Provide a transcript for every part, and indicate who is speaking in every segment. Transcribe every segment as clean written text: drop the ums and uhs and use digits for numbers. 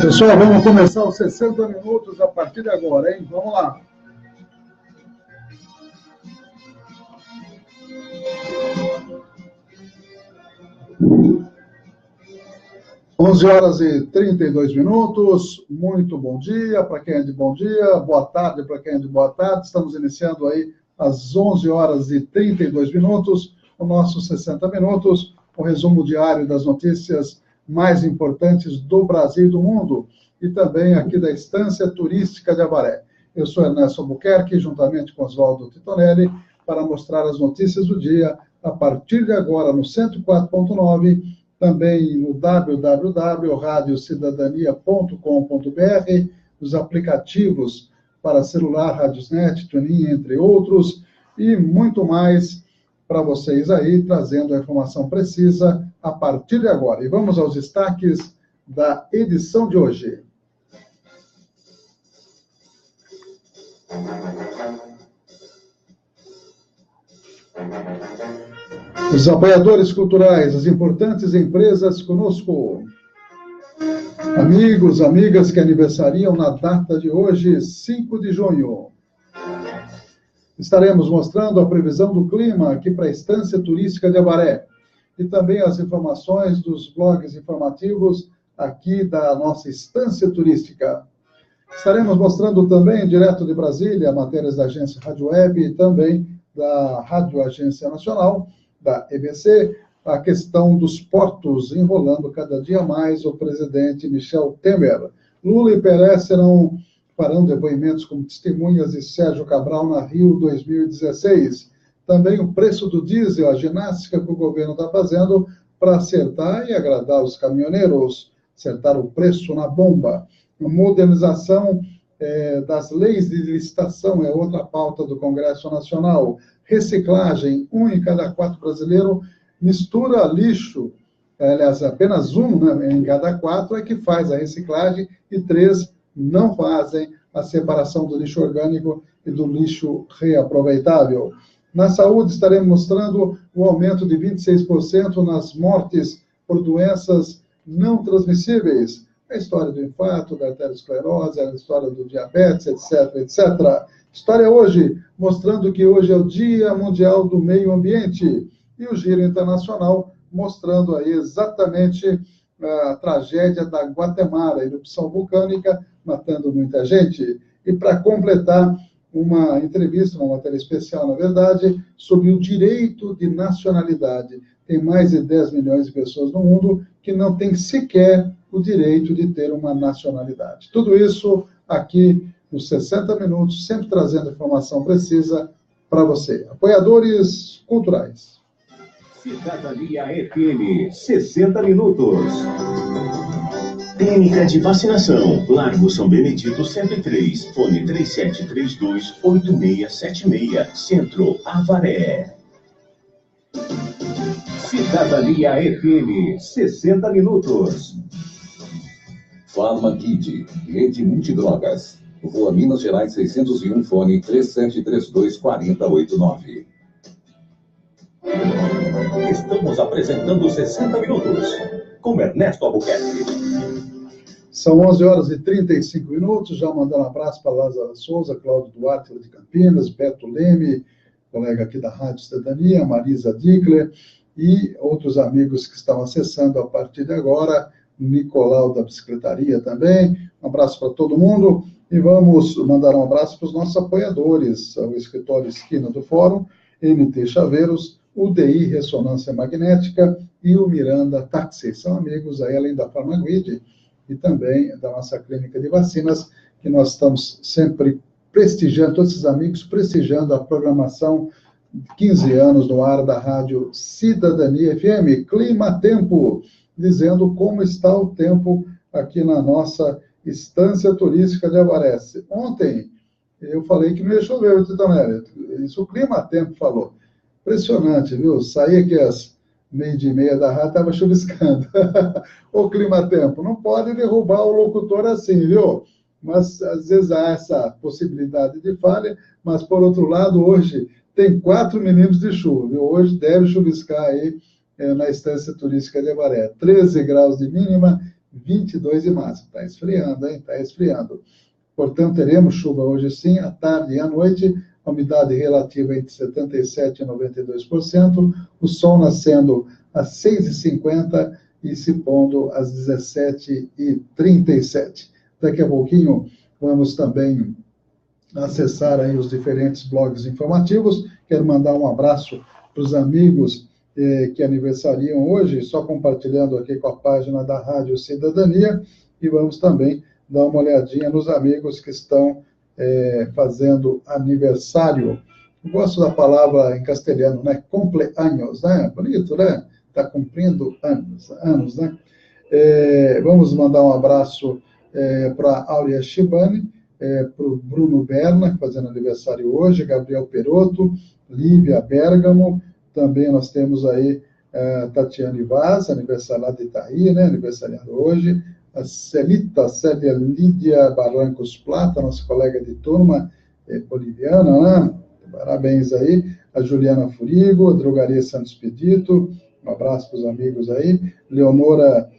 Speaker 1: Pessoal, vamos começar os 60 minutos a partir de agora, hein? Vamos lá. Onze horas e 32 minutos, muito bom dia para quem é de bom dia, boa tarde para quem é de boa tarde. Estamos iniciando aí às 11 horas e 32 minutos, o nosso 60 minutos, o resumo diário das notícias mais importantes do Brasil e do mundo, e também aqui da Estância Turística de Avaré. Eu sou Ernesto Albuquerque, juntamente com Oswaldo Titonelli, para mostrar as notícias do dia, a partir de agora no 104.9, também no www.radiocidadania.com.br, os aplicativos para celular, Radiosnet, TuneIn, entre outros, e muito mais para vocês aí, trazendo a informação precisa a partir de agora. E vamos aos destaques da edição de hoje. Os apoiadores culturais, as importantes empresas conosco. Amigos, amigas que aniversariam na data de hoje, 5 de junho. Estaremos mostrando a previsão do clima aqui para a Estância Turística de Avaré. E também as informações dos blogs informativos aqui da nossa Estância Turística. Estaremos mostrando também, direto de Brasília, matérias da agência Rádio Web e também da Rádio Agência Nacional, da EBC, a questão dos portos, enrolando cada dia mais o presidente Michel Temer. Lula e Perez farão depoimentos como testemunhas de Sérgio Cabral na Rio 2016. Também o preço do diesel, a ginástica que o governo está fazendo para acertar e agradar os caminhoneiros, acertar o preço na bomba. A modernização das leis de licitação é outra pauta do Congresso Nacional. Reciclagem, 1 em cada 4 brasileiros mistura lixo, aliás, apenas 1 né, em cada 4 é que faz a reciclagem e 3 não fazem a separação do lixo orgânico e do lixo reaproveitável. Na saúde, estaremos mostrando o aumento de 26% nas mortes por doenças não transmissíveis. A história do infarto, da arteriosclerose, a história do diabetes, etc, etc. História hoje, mostrando que hoje é o Dia Mundial do Meio Ambiente. E o Giro Internacional, mostrando aí exatamente a tragédia da Guatemala, a erupção vulcânica, matando muita gente. E para completar, uma entrevista, uma matéria especial, na verdade, sobre o direito de nacionalidade. Tem mais de 10 milhões de pessoas no mundo que não têm sequer o direito de ter uma nacionalidade. Tudo isso aqui nos 60 minutos, sempre trazendo informação precisa para você. Apoiadores culturais.
Speaker 2: Cidadania FM, 60 minutos. Clínica de vacinação, Largo São Benedito 103, fone 3732-8676, Centro, Avaré. Cidadania FM, 60 minutos.
Speaker 3: Farmakid, Rede Multidrogas, Rua Minas Gerais 601, fone 3732-4089.
Speaker 2: Estamos apresentando 60 minutos, com Ernesto Albuquerque.
Speaker 1: São 11 horas e 35 minutos, já mandando um abraço para Lázaro Souza, Cláudio Duarte de Campinas, Beto Leme, colega aqui da Rádio Cidadania, Marisa Dickler e outros amigos que estão acessando a partir de agora, Nicolau da Bicicletaria também, um abraço para todo mundo e vamos mandar um abraço para os nossos apoiadores, o Escritório Esquina do Fórum, NT Chaveiros, UDI Ressonância Magnética e o Miranda Táxi, são amigos aí além da Farmaguide, e também da nossa clínica de vacinas, que nós estamos sempre prestigiando, todos esses amigos prestigiando a programação de 15 anos no ar da Rádio Cidadania FM. Clima Tempo, dizendo como está o tempo aqui na nossa Estância Turística de Avaré. Ontem eu falei que não ia chover, isso o Clima Tempo falou. Impressionante, viu? Saí aqui às 12h30 da rádio, estava chuviscando. O Clima-Tempo, não pode derrubar o locutor assim, viu? Mas, às vezes, há essa possibilidade de falha, mas, por outro lado, hoje tem 4 milímetros de chuva, viu? Hoje deve chuviscar aí na Estância Turística de Avaré. 13 graus de mínima 22 de máxima. Está esfriando, hein? Está esfriando. Portanto, teremos chuva hoje sim, à tarde e à noite, a umidade relativa entre 77% e 92%, o sol nascendo às 6h50 e se pondo às 17h37. Daqui a pouquinho, vamos também acessar aí os diferentes blogs informativos. Quero mandar um abraço para os amigos que aniversariam hoje, só compartilhando aqui com a página da Rádio Cidadania, e vamos também dar uma olhadinha nos amigos que estão fazendo aniversário. Eu gosto da palavra em castelhano, né? Cumpleaños, né? Bonito, né? Está cumprindo anos, né? Vamos mandar um abraço para a Áurea Shibani, para o Bruno Berna, fazendo aniversário hoje, Gabriel Perotto, Lívia Bergamo, também nós temos aí Tatiane Vaz, aniversário lá de Itaí, né? Aniversariando hoje, a Célia Lídia Barrancos Plata, nossa colega de turma boliviana, né? Parabéns aí, a Juliana Furigo, a Drogaria Santos Pedito, um abraço para os amigos aí, Leonora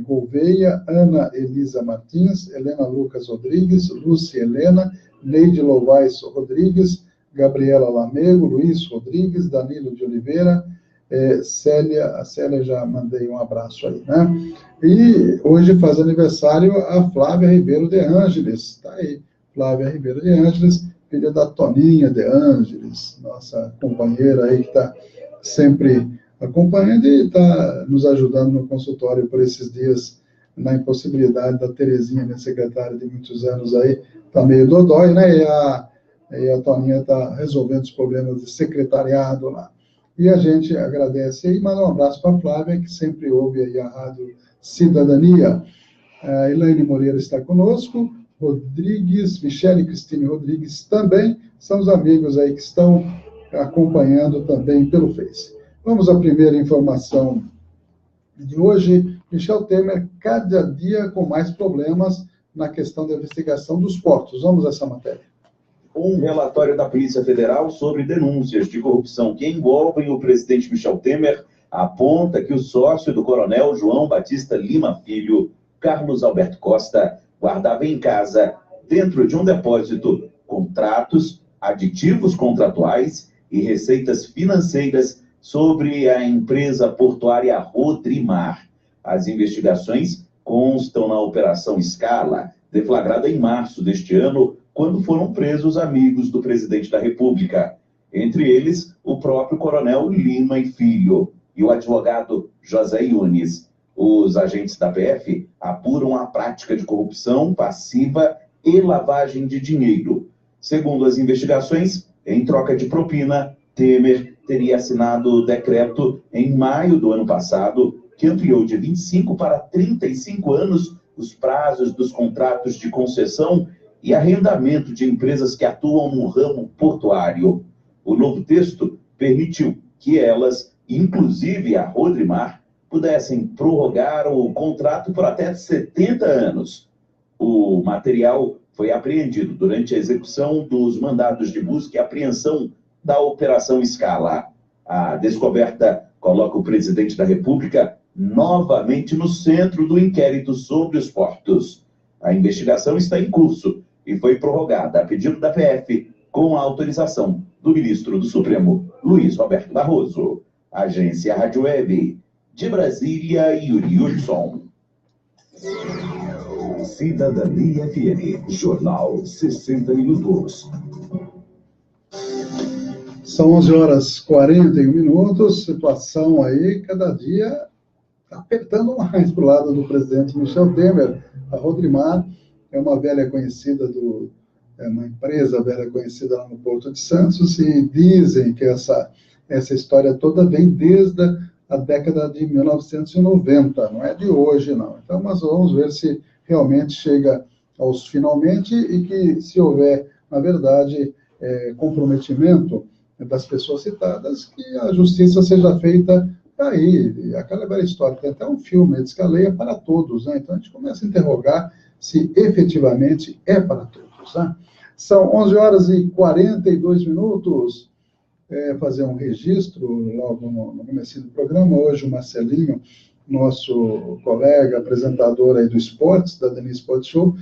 Speaker 1: Gouveia, Ana Elisa Martins, Helena Lucas Rodrigues, Lúcia Helena, Neide Louvais Rodrigues, Gabriela Lamego, Luiz Rodrigues, Danilo de Oliveira, a Célia já mandei um abraço aí, né? E hoje faz aniversário a Flávia Ribeiro de Ângeles, tá aí, Flávia Ribeiro de Ângeles, filha da Toninha de Ângeles, nossa companheira aí que está sempre acompanhando e está nos ajudando no consultório por esses dias, na impossibilidade da Terezinha, minha secretária de muitos anos aí, está meio dodói, né? E a Toninha está resolvendo os problemas de secretariado lá. E a gente agradece aí, manda um abraço para a Flávia, que sempre ouve aí a Rádio Cidadania. A Elaine Moreira está conosco, Michele Cristine Rodrigues também, são os amigos aí que estão acompanhando também pelo Face. Vamos à primeira informação de hoje. Michel Temer, cada dia com mais problemas na questão da investigação dos portos. Vamos a essa matéria.
Speaker 4: Um relatório da Polícia Federal sobre denúncias de corrupção que envolvem o presidente Michel Temer aponta que o sócio do coronel João Batista Lima Filho, Carlos Alberto Costa, guardava em casa, dentro de um depósito, contratos, aditivos contratuais e receitas financeiras sobre a empresa portuária Rodrimar. As investigações constam na Operação Scala, deflagrada em março deste ano, quando foram presos amigos do presidente da República, entre eles o próprio coronel Lima e Filho e o advogado José Yunes. Os agentes da PF apuram a prática de corrupção passiva e lavagem de dinheiro. Segundo as investigações, em troca de propina, Temer teria assinado o decreto em maio do ano passado, que ampliou de 25 para 35 anos os prazos dos contratos de concessão e arrendamento de empresas que atuam no ramo portuário. O novo texto permitiu que elas, inclusive a Rodrimar, pudessem prorrogar o contrato por até 70 anos. O material foi apreendido durante a execução dos mandados de busca e apreensão da Operação Scala. A descoberta coloca o presidente da República novamente no centro do inquérito sobre os portos. A investigação está em curso e foi prorrogada a pedido da PF com a autorização do ministro do Supremo, Luiz Roberto Barroso. Agência Rádio Web, de Brasília, Yuri Hudson.
Speaker 3: Cidadania FM, Jornal 60 Minutos.
Speaker 1: São 11h41, situação aí, cada dia apertando mais para o lado do presidente Michel Temer. A Rodrimar é uma velha conhecida uma empresa velha conhecida lá no Porto de Santos, e dizem que essa história toda vem desde a década de 1990, não é de hoje, não. Então, mas vamos ver se realmente chega aos finalmente e que, se houver, na verdade, comprometimento das pessoas citadas, que a justiça seja feita aí. Aquela velha história, tem até um filme, diz que a lei é para todos, né? Então a gente começa a interrogar se efetivamente é para todos, né? São 11h42. Fazer um registro logo no começo do programa. Hoje o Marcelinho nosso colega, apresentador aí do esportes, da Denise Sport Show,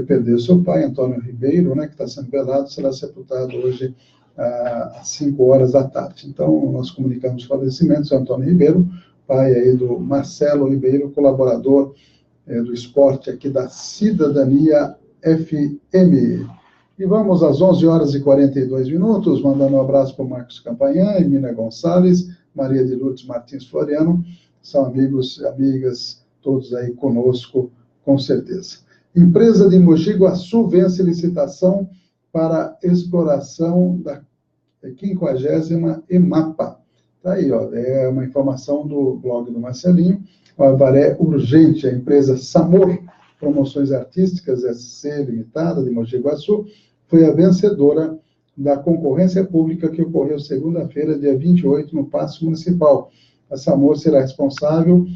Speaker 1: perdeu seu pai, Antônio Ribeiro, né, que está sendo velado, será sepultado hoje às 5 horas da tarde. Então, nós comunicamos os falecimentos, Antônio Ribeiro, pai aí do Marcelo Ribeiro, colaborador do esporte aqui da Cidadania FM. E vamos às 11h42, mandando um abraço para o Marcos Campanhã, Emília Gonçalves, Maria de Lourdes Martins Floriano, são amigos e amigas, todos aí conosco, com certeza. Empresa de Mogi Guaçu vence licitação para exploração da 50ª EMAPA. Está aí, ó, é uma informação do blog do Marcelinho. O Avaré urgente, a empresa Samor Promoções Artísticas SC Limitada de Mogi Guaçu foi a vencedora da concorrência pública que ocorreu segunda-feira, dia 28, no Paço Municipal. A Samor será responsável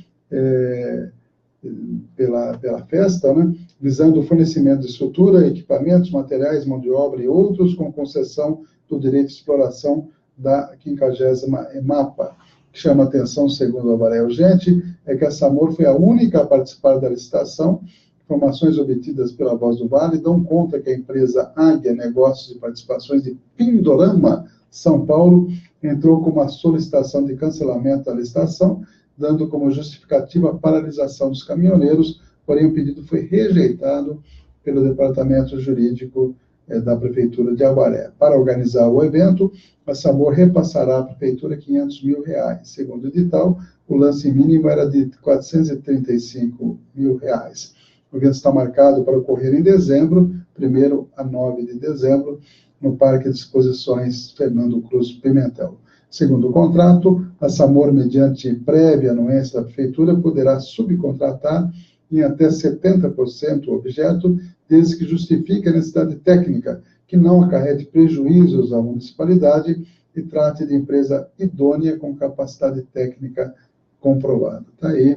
Speaker 1: pela festa, né, visando o fornecimento de estrutura, equipamentos, materiais, mão de obra e outros, com concessão do direito de exploração da 50ª EMAPA. O que chama atenção, segundo o Avaré Urgente, é que a Samor foi a única a participar da licitação. Informações obtidas pela Voz do Vale dão conta que a empresa Águia Negócios e Participações de Pindorama, São Paulo, entrou com uma solicitação de cancelamento da licitação, dando como justificativa a paralisação dos caminhoneiros, porém o pedido foi rejeitado pelo Departamento Jurídico da Prefeitura de Avaré. Para organizar o evento, a Samor repassará à Prefeitura R$500 mil. Segundo o edital, o lance mínimo era de R$435 mil. O evento está marcado para ocorrer em dezembro, 1º a 9 de dezembro, no Parque de Exposições Fernando Cruz Pimentel. Segundo o contrato, a Samor, mediante prévia anuência da Prefeitura, poderá subcontratar em até 70% o objeto, desde que justifique a necessidade técnica, que não acarrete prejuízos à municipalidade e trate de empresa idônea com capacidade técnica comprovada. Está aí,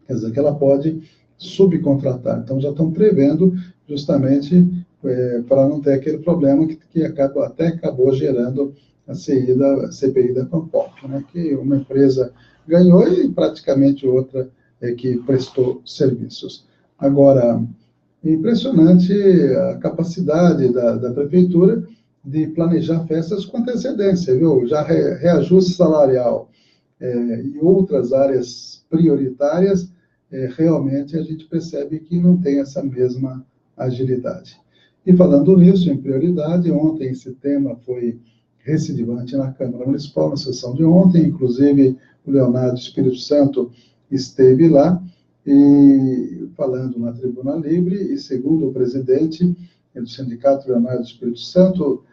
Speaker 1: quer dizer que ela pode subcontratar. Então, já estão prevendo justamente para não ter aquele problema que acabou gerando a CPI da Pampolpe, né? Que uma empresa ganhou e praticamente outra que prestou serviços. Agora, impressionante a capacidade da Prefeitura de planejar festas com antecedência, viu? Já reajuste salarial e outras áreas prioritárias, realmente a gente percebe que não tem essa mesma agilidade. E falando nisso, em prioridade, ontem esse tema foi recidivante na Câmara Municipal, na sessão de ontem, inclusive o Leonardo Espírito Santo esteve lá, e falando na Tribuna Livre, e segundo o presidente do Sindicato Leonardo Espírito Santo,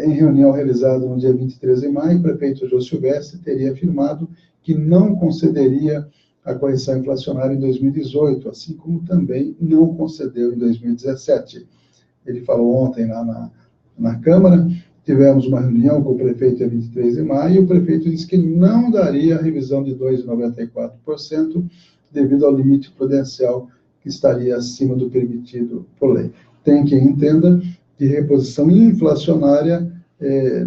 Speaker 1: em reunião realizada no dia 23 de maio, o prefeito Jô Silvestre teria afirmado que não concederia a correção inflacionária em 2018, assim como também não concedeu em 2017. Ele falou ontem lá na Câmara, tivemos uma reunião com o prefeito dia 23 de maio, e o prefeito disse que não daria a revisão de 2,94% devido ao limite prudencial que estaria acima do permitido por lei. Tem quem entenda que reposição inflacionária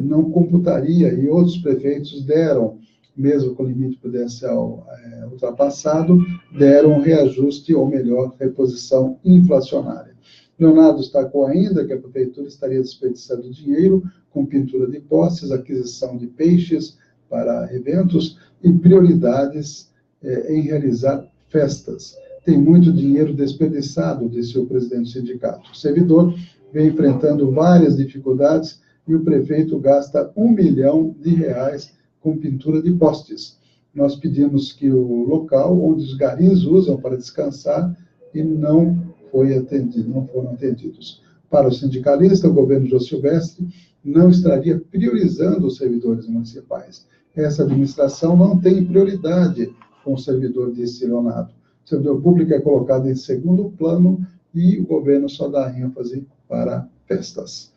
Speaker 1: não computaria, e outros prefeitos deram, mesmo com o limite prudencial ultrapassado, deram um reajuste, ou melhor, reposição inflacionária. Leonardo destacou ainda que a Prefeitura estaria desperdiçando dinheiro com pintura de postes, aquisição de peixes para eventos e prioridades em realizar festas. Tem muito dinheiro desperdiçado, disse o presidente do sindicato. O servidor vem enfrentando várias dificuldades e o prefeito gasta R$1 milhão com pintura de postes. Nós pedimos que o local onde os garis usam para descansar e não foram atendidos. Para o sindicalista, o governo Jô Silvestre não estaria priorizando os servidores municipais. Essa administração não tem prioridade com o servidor, disse Leonardo. O servidor público é colocado em segundo plano e o governo só dá ênfase para festas.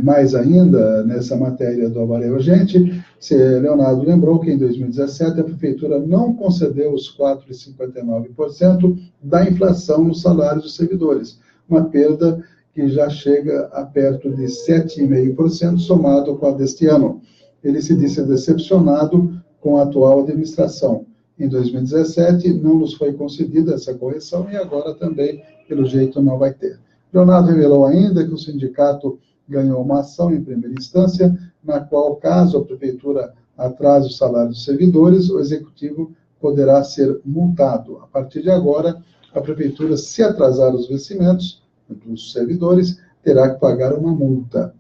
Speaker 1: Mais ainda, nessa matéria do Avaré Urgente, Leonardo lembrou que em 2017 a Prefeitura não concedeu os 4,59% da inflação nos salários dos servidores, uma perda que já chega a perto de 7,5% somado com a deste ano. Ele se disse decepcionado com a atual administração em 2017, não nos foi concedida essa correção e agora também, pelo jeito, não vai ter. Leonardo revelou ainda que o sindicato ganhou uma ação em primeira instância, na qual, caso a prefeitura atrase o salário dos servidores, o executivo poderá ser multado. A partir de agora, a prefeitura, se atrasar os vencimentos dos servidores, terá que pagar uma multa.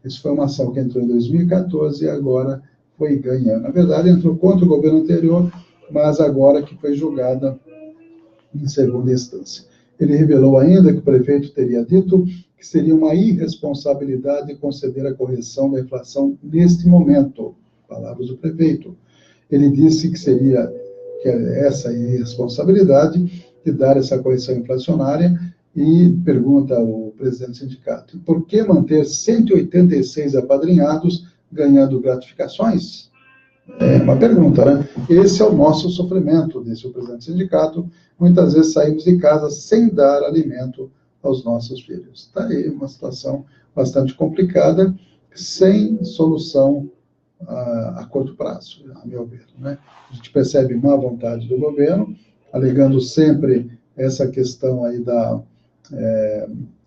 Speaker 1: Isso foi uma ação que entrou em 2014 e agora foi ganha. Na verdade, entrou contra o governo anterior, mas agora que foi julgada em segunda instância. Ele revelou ainda que o prefeito teria dito que seria uma irresponsabilidade conceder a correção da inflação neste momento. Palavras do prefeito. Ele disse que seria essa irresponsabilidade de dar essa correção inflacionária e pergunta ao presidente do sindicato, por que manter 186 apadrinhados ganhando gratificações? É uma pergunta, né? Esse é o nosso sofrimento, disse o presidente do sindicato. Muitas vezes saímos de casa sem dar alimento aos nossos filhos. Está aí uma situação bastante complicada, sem solução a curto prazo, a meu ver, né? A gente percebe má vontade do governo, alegando sempre essa questão aí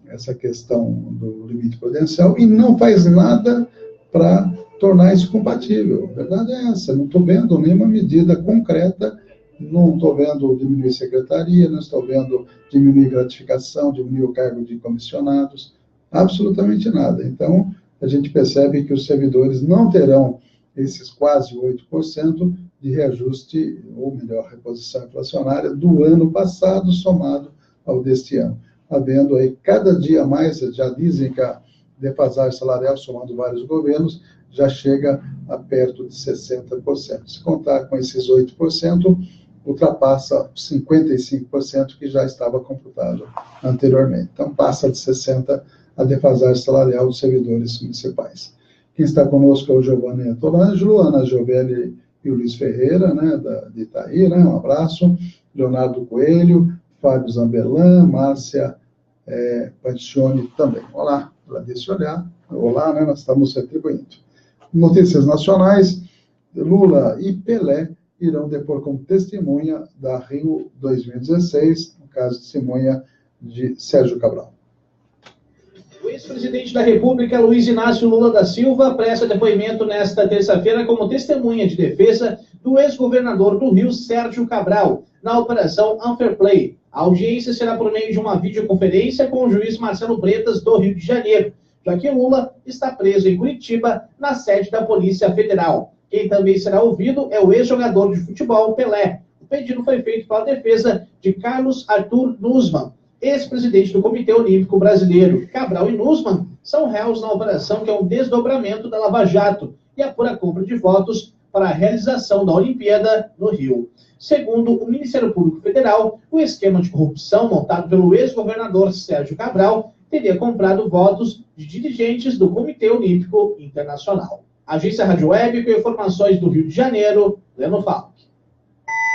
Speaker 1: essa questão do limite prudencial e não faz nada para tornar isso compatível. A verdade é essa, não estou vendo nenhuma medida concreta, não estou vendo diminuir secretaria, não estou vendo diminuir gratificação, diminuir o cargo de comissionados, absolutamente nada. Então, a gente percebe que os servidores não terão esses quase 8% de reajuste, ou melhor, reposição inflacionária do ano passado, somado ao deste ano. Havendo aí cada dia mais, já dizem que a defasagem salarial, somando vários governos, já chega a perto de 60%. Se contar com esses 8%, ultrapassa 55% que já estava computado anteriormente. Então, passa de 60% a defasagem salarial dos servidores municipais. Quem está conosco é o Giovanni Antolângelo, Ana Giovelli e o Luiz Ferreira, né, de Itaí, né, um abraço, Leonardo Coelho, Fábio Zamberlan, Márcia Pancioni também. Olá, para desse olhar, olá, né, nós estamos retribuindo. Notícias nacionais, Lula e Pelé irão depor como testemunha da Rio 2016, no caso de testemunha de Sérgio Cabral.
Speaker 5: O ex-presidente da República, Luiz Inácio Lula da Silva, presta depoimento nesta terça-feira como testemunha de defesa do ex-governador do Rio, Sérgio Cabral, na Operação Unfairplay. A audiência será por meio de uma videoconferência com o juiz Marcelo Bretas, do Rio de Janeiro, já que Lula está preso em Curitiba, na sede da Polícia Federal. Quem também será ouvido é o ex-jogador de futebol, Pelé. O pedido foi feito pela defesa de Carlos Arthur Nussmann, ex-presidente do Comitê Olímpico Brasileiro. Cabral e Nussmann são réus na operação que é um desdobramento da Lava Jato e apura a compra de votos para a realização da Olimpíada no Rio. Segundo o Ministério Público Federal, o esquema de corrupção montado pelo ex-governador Sérgio Cabral teria comprado votos de dirigentes do Comitê Olímpico Internacional. Agência Rádio Web, com informações do Rio de Janeiro, Leno Falck.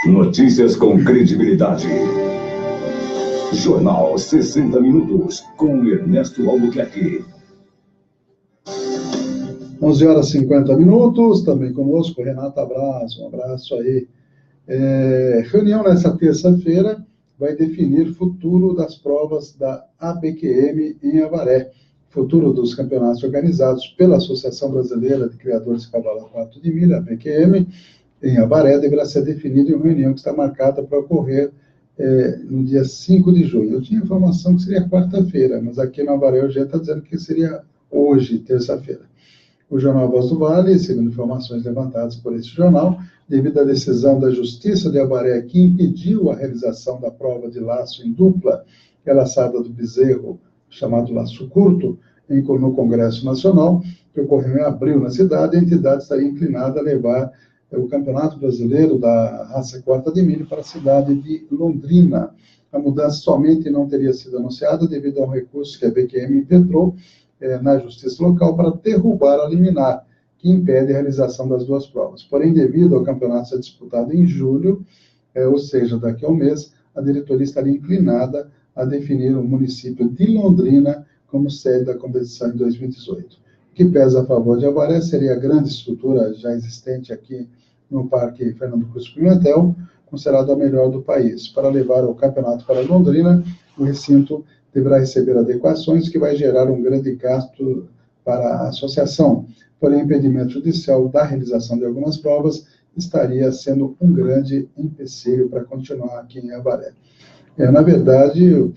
Speaker 3: Notícias com credibilidade. Jornal 60 Minutos, com Ernesto Albuquerque.
Speaker 1: 11h50, também conosco, Renata Braz, um abraço aí. Reunião nessa terça-feira vai definir futuro das provas da ABQM em Avaré, futuro dos campeonatos organizados pela Associação Brasileira de Criadores de Cavalo a 4 de milha, ABQM, em Avaré, deverá ser definido em uma reunião que está marcada para ocorrer no dia 5 de junho. Eu tinha informação que seria quarta-feira, mas aqui no Avaré o já está dizendo que seria hoje, terça-feira. O jornal Voz do Vale, segundo informações levantadas por esse jornal, devido à decisão da Justiça de Avaré que impediu a realização da prova de laço em dupla, laçada do bezerro, chamado laço curto, no Congresso Nacional, que ocorreu em abril na cidade, a entidade estaria inclinada a levar o Campeonato Brasileiro da raça quarta de milho para a cidade de Londrina. A mudança somente não teria sido anunciada devido a um recurso que a BQM impetrou na Justiça Local para derrubar a liminar, que impede a realização das duas provas. Porém, devido ao campeonato ser disputado em julho, ou seja, daqui a um mês, a diretoria estaria inclinada a definir o município de Londrina como sede da competição em 2018. O que pesa a favor de Avaré seria a grande estrutura já existente aqui no Parque Fernando Cruz Pimentel, considerado a melhor do país. Para levar o campeonato para Londrina, o recinto deverá receber adequações que vai gerar um grande gasto para a associação. Porém, o impedimento judicial da realização de algumas provas estaria sendo um grande empecilho para continuar aqui em Avaré. Na verdade,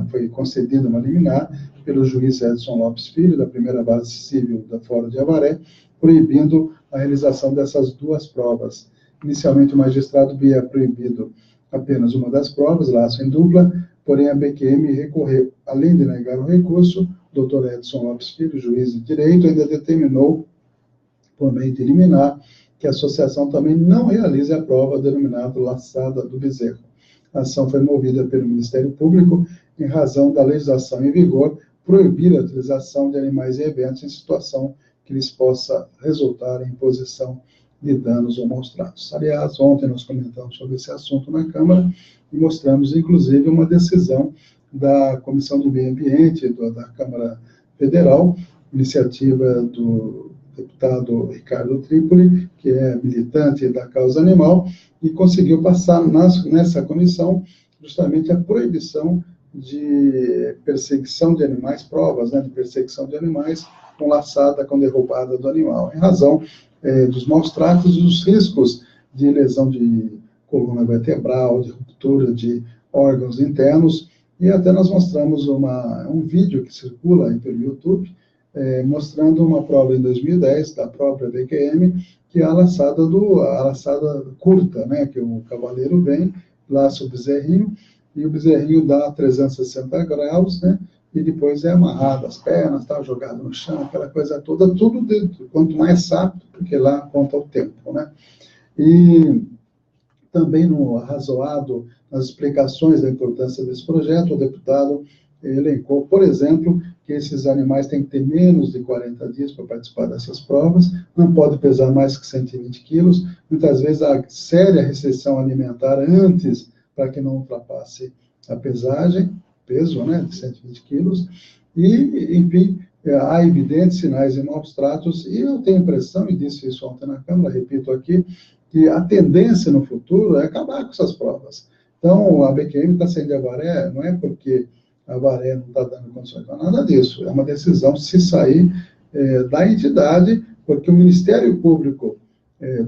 Speaker 1: foi concedida uma liminar pelo juiz Edson Lopes Filho, da primeira base civil da Fora de Avaré, proibindo a realização dessas duas provas. Inicialmente, o magistrado havia proibido apenas uma das provas, laço em dupla, porém a BQM recorreu. Além de negar o recurso, o Dr. Edson Lopes Filho, juiz de direito, ainda determinou, por meio de liminar, que a associação também não realize a prova denominada laçada do bezerro. A ação foi movida pelo Ministério Público em razão da legislação em vigor proibir a utilização de animais em eventos em situação que lhes possa resultar em imposição de danos ou maus tratos. Aliás, ontem nós comentamos sobre esse assunto na Câmara e mostramos, inclusive, uma decisão da Comissão do Meio Ambiente da Câmara Federal, iniciativa do deputado Ricardo Trípoli, que é militante da causa animal, e conseguiu passar nessa comissão justamente a proibição de perseguição de animais, provas, de perseguição de animais com laçada, com derrubada do animal, em razão dos maus tratos e dos riscos de lesão de coluna vertebral, de ruptura de órgãos internos, e até nós mostramos um vídeo que circula aí pelo YouTube, mostrando uma prova em 2010, da própria BQM, que é a laçada curta, que o cavaleiro vem, laça o bezerrinho, e o bezerrinho dá 360 graus, e depois é amarrado as pernas, jogado no chão, aquela coisa toda, tudo dentro, quanto mais rápido, porque lá conta o tempo, E também no arrazoado, nas explicações da importância desse projeto, o deputado elencou, por exemplo, que esses animais têm que ter menos de 40 dias para participar dessas provas, não pode pesar mais que 120 quilos, muitas vezes há séria restrição alimentar antes, para que não ultrapasse a pesagem, peso, de 120 quilos, e, enfim, há evidentes sinais de maus tratos, e eu tenho a impressão, e disse isso ontem na Câmara, repito aqui, que a tendência no futuro é acabar com essas provas. Então, a BQM está saindo de Avaré, não é porque a Avaré não está dando condições, não é nada disso, é uma decisão se sair da entidade, porque o Ministério Público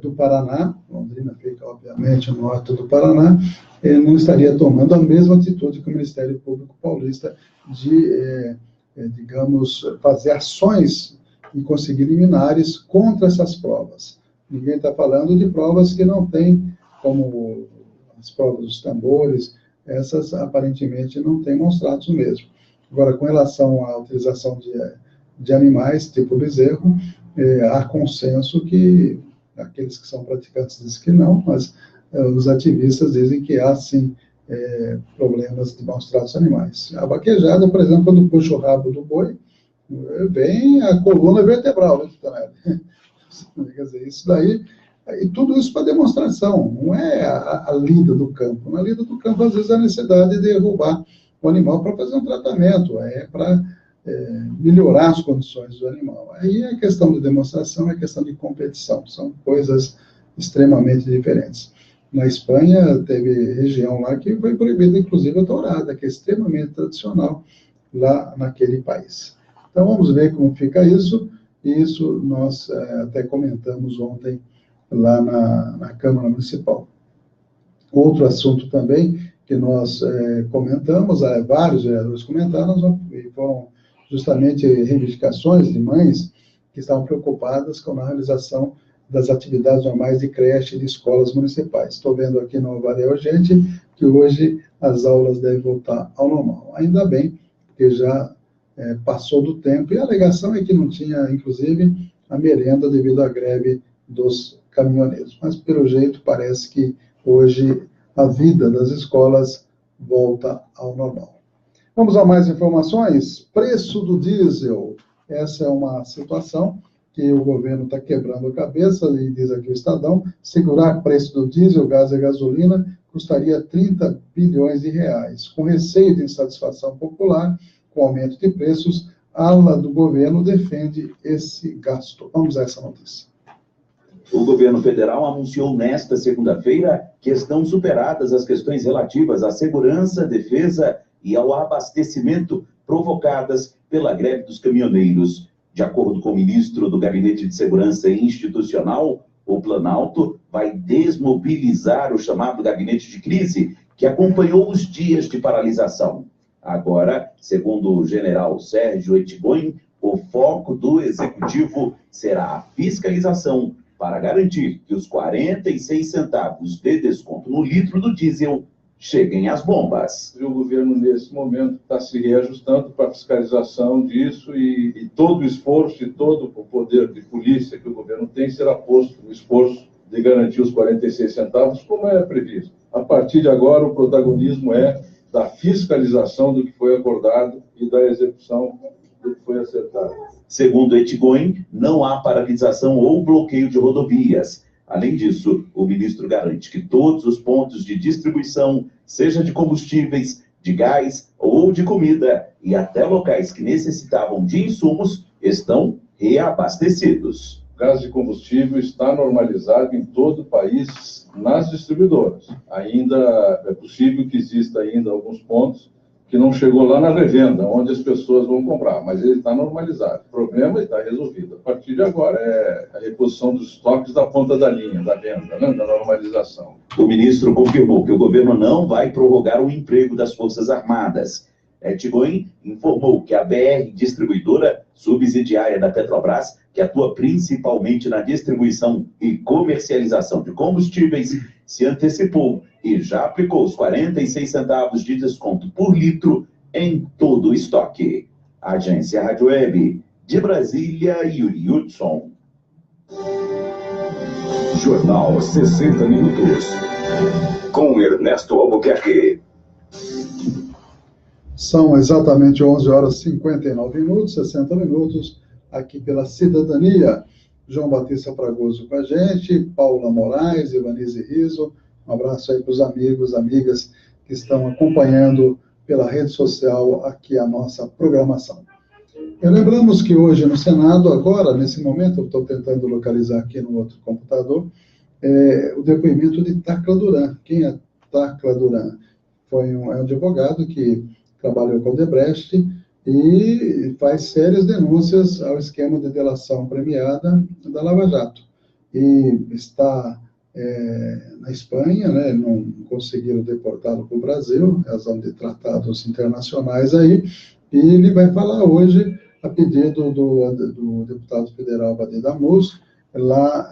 Speaker 1: do Paraná, Londrina fica, obviamente, no norte do Paraná, não estaria tomando a mesma atitude que o Ministério Público Paulista de, digamos, fazer ações e conseguir liminares contra essas provas. Ninguém está falando de provas que não têm, como as provas dos tambores, essas aparentemente não têm maus tratos mesmo. Agora, com relação à utilização de animais, tipo bezerro, há consenso que aqueles que são praticantes dizem que não, mas os ativistas dizem que há, sim, problemas de maus tratos animais. A vaquejada, por exemplo, quando puxa o rabo do boi, vem a coluna vertebral, quer dizer, isso daí, e tudo isso para demonstração, não é a lida do campo. Na lida do campo, às vezes, há necessidade de derrubar o animal para fazer um tratamento, para melhorar as condições do animal. Aí a questão de demonstração é questão de competição, são coisas extremamente diferentes. Na Espanha, teve região lá que foi proibida, inclusive, a tourada, que é extremamente tradicional lá naquele país. Então, vamos ver como fica isso, e isso nós até comentamos ontem lá na Câmara Municipal. Outro assunto também que nós comentamos, vários vereadores comentaram, e foram justamente reivindicações de mães que estavam preocupadas com a realização das atividades normais de creche e de escolas municipais. Estou vendo aqui no Avaré Urgente que hoje as aulas devem voltar ao normal. Ainda bem, porque já passou do tempo, e a alegação é que não tinha, inclusive, a merenda devido à greve dos caminhoneiros. Mas, pelo jeito, parece que hoje a vida das escolas volta ao normal. Vamos a mais informações? Preço do diesel. Essa é uma situação que o governo está quebrando a cabeça, e diz aqui o Estadão, segurar preço do diesel, gás e gasolina custaria 30 bilhões de reais. Com receio de insatisfação popular, com aumento de preços, a ala do governo defende esse gasto. Vamos a essa notícia.
Speaker 4: O governo federal anunciou nesta segunda-feira que estão superadas as questões relativas à segurança, defesa e ao abastecimento provocadas pela greve dos caminhoneiros. De acordo com o ministro do Gabinete de Segurança Institucional, o Planalto vai desmobilizar o chamado gabinete de crise, que acompanhou os dias de paralisação. Agora, segundo o general Sérgio Ettigoin, o foco do executivo será a fiscalização para garantir que os 46 centavos de desconto no litro do diesel cheguem às bombas.
Speaker 6: O governo, nesse momento, está se reajustando para a fiscalização disso e todo o esforço e todo o poder de polícia que o governo tem será posto no esforço de garantir os 46 centavos, como é previsto. A partir de agora, o protagonismo é da fiscalização do que foi acordado e da execução do que foi acertado.
Speaker 4: Segundo Ettigoin, não há paralisação ou bloqueio de rodovias. Além disso, o ministro garante que todos os pontos de distribuição, seja de combustíveis, de gás ou de comida, e até locais que necessitavam de insumos, estão reabastecidos.
Speaker 6: O gás de combustível está normalizado em todo o país nas distribuidoras. Ainda é possível que exista ainda alguns pontos que não chegou lá na revenda, onde as pessoas vão comprar, mas ele está normalizado. O problema está resolvido. A partir de agora é a reposição dos estoques da ponta da linha, da venda, né, da normalização.
Speaker 4: O ministro confirmou que o governo não vai prorrogar o emprego das Forças Armadas. Ettigoin informou que a BR Distribuidora, subsidiária da Petrobras, que atua principalmente na distribuição e comercialização de combustíveis, se antecipou e já aplicou os 46 centavos de desconto por litro em todo o estoque. Agência Rádio Web, de Brasília, Yuri Hudson.
Speaker 3: Jornal 60 Minutos. Com Ernesto Albuquerque.
Speaker 1: São exatamente 11 horas e 59 minutos, 60 minutos, aqui pela Cidadania. João Batista Fragoso com a gente, Paula Moraes, Ivanise Riso. Um abraço aí para os amigos, amigas que estão acompanhando pela rede social aqui a nossa programação. E lembramos que hoje no Senado, agora, nesse momento, eu estou tentando localizar aqui no outro computador, o depoimento de Tacla Duran. Quem é Tacla Duran? É um advogado que trabalhou com o Odebrecht e faz sérias denúncias ao esquema de delação premiada da Lava Jato. E está na Espanha, né, não conseguiram deportá-lo para o Brasil, razão de tratados internacionais aí, e ele vai falar hoje, a pedido do deputado federal Badir Damus, lá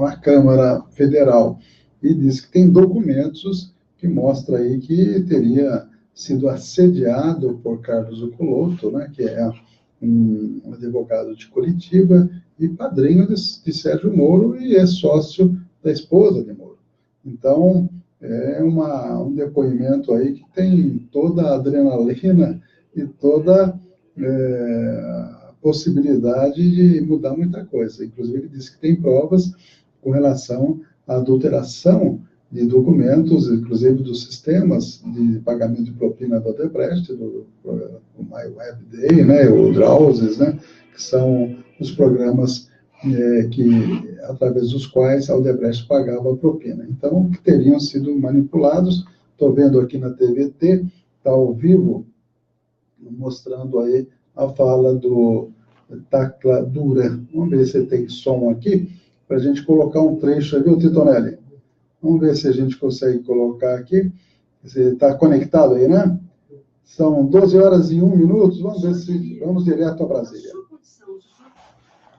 Speaker 1: na Câmara Federal, e diz que tem documentos que mostram aí que teria sido assediado por Carlos Ocoloto, né, que é um advogado de Curitiba e padrinho de Sérgio Moro e é sócio da esposa de Moro. Então, é um depoimento aí que tem toda a adrenalina e toda a possibilidade de mudar muita coisa. Inclusive, ele disse que tem provas com relação à adulteração de documentos, inclusive dos sistemas de pagamento de propina do Odebrecht, do MyWebDay, né, o Drowses, né, que são os programas através dos quais a Odebrecht pagava a propina. Então, que teriam sido manipulados. Estou vendo aqui na TVT, está ao vivo, mostrando aí a fala do Tacla Duran. Vamos ver se tem som aqui, para a gente colocar um trecho aí, viu, Titonelli? Vamos ver se a gente consegue colocar aqui. Você está conectado aí, né? São 12 horas e 1 minuto. Vamos ver se vamos direto a Brasília.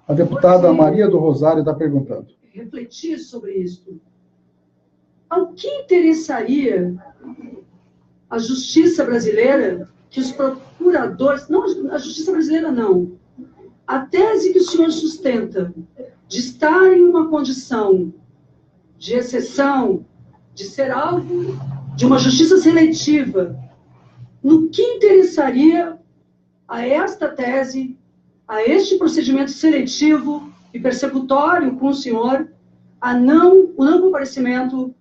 Speaker 1: A deputada Maria do Rosário está perguntando.
Speaker 7: Refletir sobre isso. Ao que interessaria a justiça brasileira que os procuradores... Não, a justiça brasileira não. A tese que o senhor sustenta de estar em uma condição de exceção, de ser alvo de uma justiça seletiva, no que interessaria a esta tese, a este procedimento seletivo e persecutório com o senhor, o não comparecimento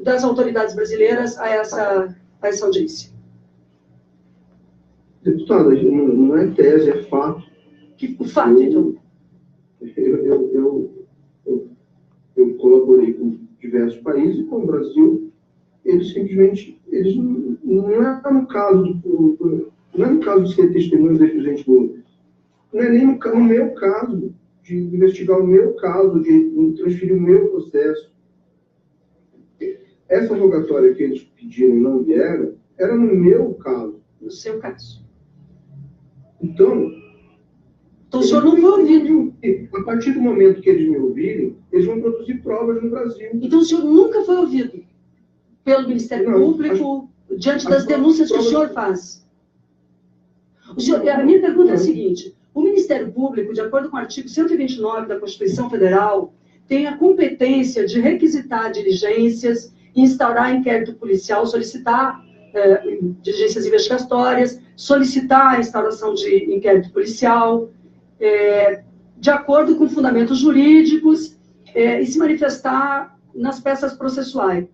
Speaker 7: das autoridades brasileiras a essa audiência?
Speaker 8: Deputada, não é tese, é fato.
Speaker 7: O fato, então?
Speaker 8: eu colaborei com diversos países, e com o Brasil, eles simplesmente, não é no caso de ser testemunho do presidente Lula, não é nem no meu caso, de investigar o meu caso, de transferir o meu processo. Essa rogatória que eles pediram e não vieram, era no meu caso.
Speaker 7: No seu caso.
Speaker 8: Então
Speaker 7: o senhor não foi ouvido.
Speaker 8: A partir do momento que eles me ouvirem, eles vão produzir provas no Brasil.
Speaker 7: Então o senhor nunca foi ouvido pelo Ministério Público, diante das denúncias que o senhor faz? A minha pergunta é a seguinte: o Ministério Público, de acordo com o artigo 129 da Constituição Federal, tem a competência de requisitar diligências, instaurar inquérito policial, solicitar diligências investigatórias, solicitar a instauração de inquérito policial, de acordo com fundamentos jurídicos, e se manifestar nas peças processuais.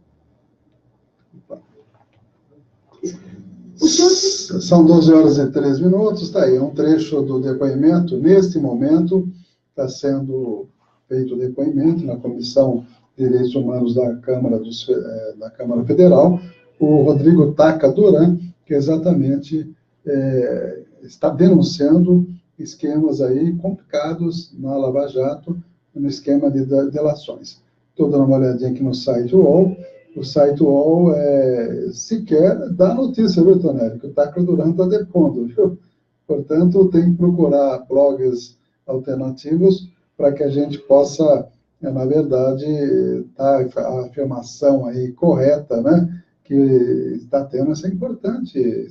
Speaker 1: São 12 horas e 3 minutos, está aí, um trecho do depoimento. Neste momento, está sendo feito o depoimento na Comissão de Direitos Humanos da Câmara Federal, o Rodrigo Taca Duran, que exatamente está denunciando esquemas aí complicados na Lava Jato, no esquema de delações. Estou dando uma olhadinha aqui no site UOL. O site UOL sequer dá notícia, viu, Tonelli? Que o Taca Duran está depondo, viu? Portanto, tem que procurar blogs alternativos para que a gente possa, na verdade, dar a afirmação aí correta, né? Que está tendo esse importante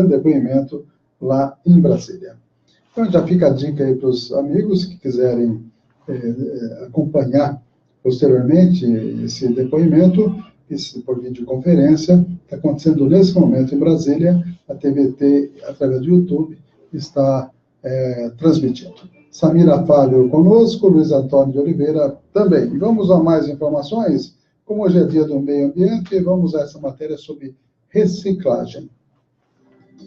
Speaker 1: depoimento lá em Brasília. Então, já fica a dica aí para os amigos que quiserem acompanhar posteriormente esse depoimento, por videoconferência, está acontecendo nesse momento em Brasília, a TVT, através do YouTube, está transmitindo. Samira Falho conosco, Luiz Antônio de Oliveira também. E vamos a mais informações? Como hoje é dia do meio ambiente, vamos a essa matéria sobre reciclagem.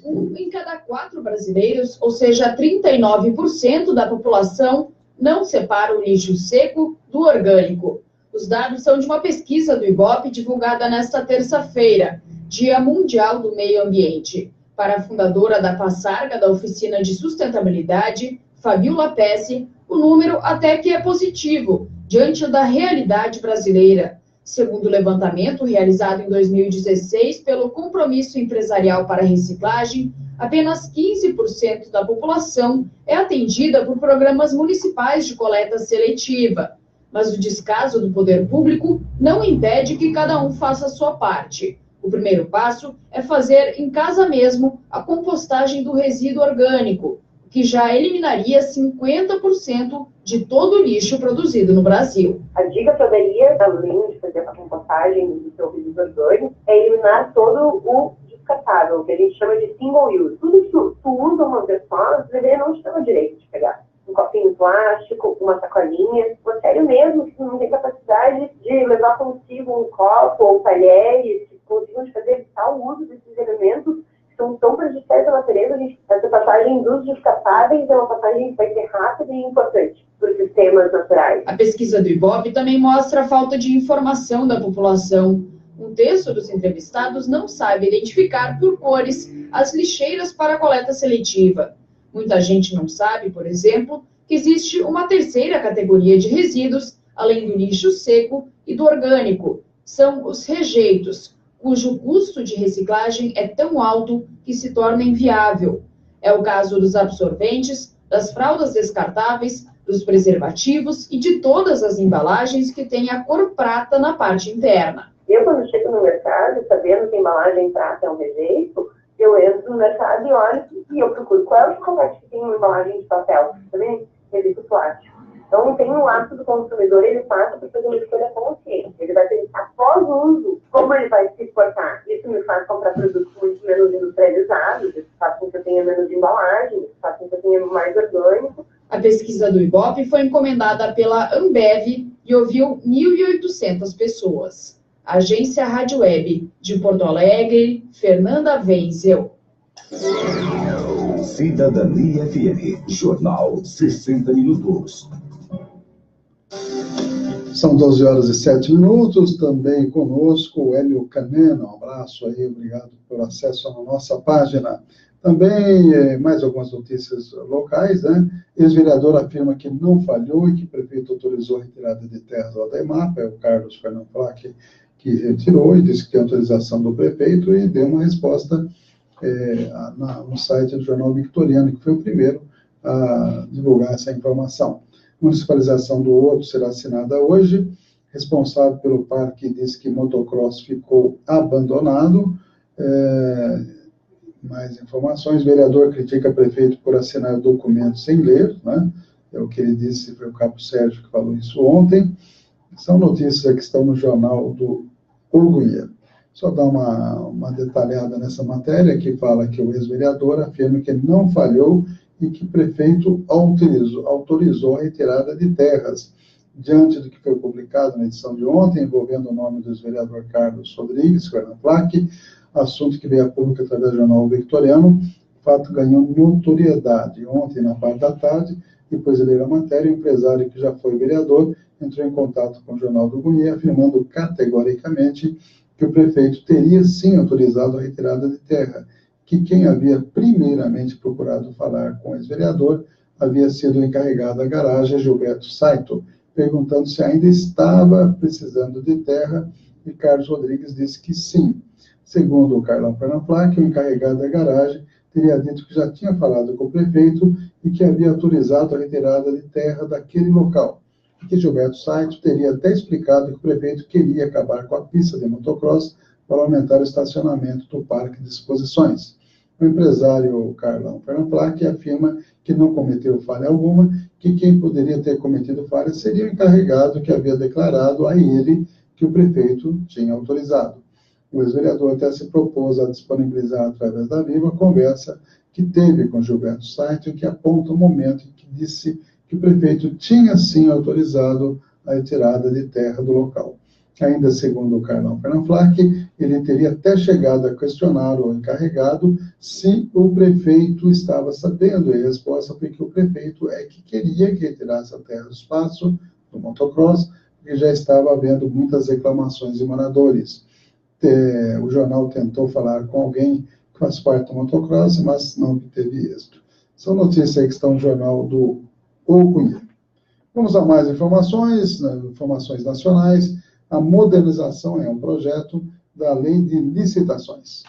Speaker 9: 1 em cada 4 brasileiros, ou seja, 39% da população, não separa o lixo seco do orgânico. Os dados são de uma pesquisa do IBOP divulgada nesta terça-feira, Dia Mundial do Meio Ambiente. Para a fundadora da Passarga, da Oficina de Sustentabilidade, Fabiola Pesce, o número até que é positivo, diante da realidade brasileira. Segundo o levantamento realizado em 2016 pelo Compromisso Empresarial para a Reciclagem, apenas 15% da população é atendida por programas municipais de coleta seletiva. Mas o descaso do poder público não impede que cada um faça a sua parte. O primeiro passo é fazer em casa mesmo a compostagem do resíduo orgânico, que já eliminaria 50% de todo o lixo produzido no Brasil.
Speaker 10: A dica que eu daria, além de fazer a compostagem do seu resíduo orgânico, é eliminar todo o descartável, que a gente chama de single use. Tudo que tu usa uma vez só, você deveria não te dar o direito de pegar. Um copinho plástico, uma sacolinha, um sério mesmo, que não tem capacidade de levar consigo um copo ou talheres, que consigam fazer tal uso desses elementos que são tão prejudiciais à natureza. Essa passagem dos descartáveis é uma passagem que vai ser rápida e importante para os sistemas naturais.
Speaker 9: A pesquisa do IBOP também mostra a falta de informação da população. Um terço dos entrevistados não sabe identificar por cores as lixeiras para a coleta seletiva. Muita gente não sabe, por exemplo, que existe uma terceira categoria de resíduos, além do lixo seco e do orgânico. São os rejeitos, cujo custo de reciclagem é tão alto que se torna inviável. É o caso dos absorventes, das fraldas descartáveis, dos preservativos e de todas as embalagens que têm a cor prata na parte interna.
Speaker 10: Eu, quando chego no mercado, sabendo que a embalagem prata é um rejeito, eu entro no mercado e olho e eu procuro qual é o chocolate que tem uma embalagem de papel. Também resíduo plástico. Então, tem um hábito do consumidor, ele passa por fazer uma escolha consciente. Ele vai pensar pós-uso como ele vai se exportar. Isso me faz comprar produtos muito menos industrializados, isso faz com que eu tenha menos embalagem, isso faz com que eu tenha mais orgânico.
Speaker 9: A pesquisa do IBOP foi encomendada pela Ambev e ouviu 1.800 pessoas. Agência Rádio Web, de Porto Alegre, Fernanda Wenzel.
Speaker 2: Cidadania FM, Jornal 60 Minutos.
Speaker 1: São 12 horas e 7 minutos, também conosco o Hélio Canena, um abraço aí, obrigado pelo acesso à nossa página. Também, mais algumas notícias locais, né? Ex-vereador afirma que não falhou e que o prefeito autorizou a retirada de terras do Ademapa, é o Carlos Fernando Plaque que retirou e disse que tem autorização do prefeito e deu uma resposta no site do Jornal Victoriano, que foi o primeiro a divulgar essa informação. Municipalização do Horto será assinada hoje. Responsável pelo parque diz que motocross ficou abandonado. Mais informações. Vereador critica prefeito por assinar documento sem ler, né? É o que ele disse, foi o Cabo Sérgio que falou isso ontem. São notícias que estão no jornal do Orgulha. Só dar uma detalhada nessa matéria, que fala que o ex-vereador afirma que não falhou e que o prefeito autorizou a retirada de terras. Diante do que foi publicado na edição de ontem, envolvendo o nome do ex-vereador Carlos Rodrigues, Fernando Plaque, assunto que veio a público através do Jornal Victoriano, o fato ganhou notoriedade. Ontem, na parte da tarde, depois de ler a matéria, o empresário que já foi vereador entrou em contato com o Jornal do Gunhê, afirmando categoricamente que o prefeito teria sim autorizado a retirada de terra, que quem havia primeiramente procurado falar com o ex-vereador havia sido o encarregado da garagem, Gilberto Saito, perguntando se ainda estava precisando de terra, e Carlos Rodrigues disse que sim. Segundo o Carlão Pernamplaque, o encarregado da garagem teria dito que já tinha falado com o prefeito e que havia autorizado a retirada de terra daquele local, e que Gilberto Saito teria até explicado que o prefeito queria acabar com a pista de motocross para aumentar o estacionamento do parque de exposições. O empresário Carlão Pernamplaque afirma que não cometeu falha alguma, que quem poderia ter cometido falha seria o encarregado que havia declarado a ele que o prefeito tinha autorizado. O ex-vereador até se propôs a disponibilizar através da Viva a conversa que teve com Gilberto Saito, em que aponta o momento em que disse que o prefeito tinha sim autorizado a retirada de terra do local. Ainda segundo o Carlão Pernamplaque, ele teria até chegado a questionar o encarregado se o prefeito estava sabendo, e a resposta foi que o prefeito é que queria que retirasse a terra do espaço do motocross, porque já estava havendo muitas reclamações de moradores. O jornal tentou falar com alguém que faz parte do motocross, mas não teve êxito. São notícias aí que estão no jornal do Orgulha. Vamos a mais informações nacionais. A modernização é um projeto da Lei de Licitações.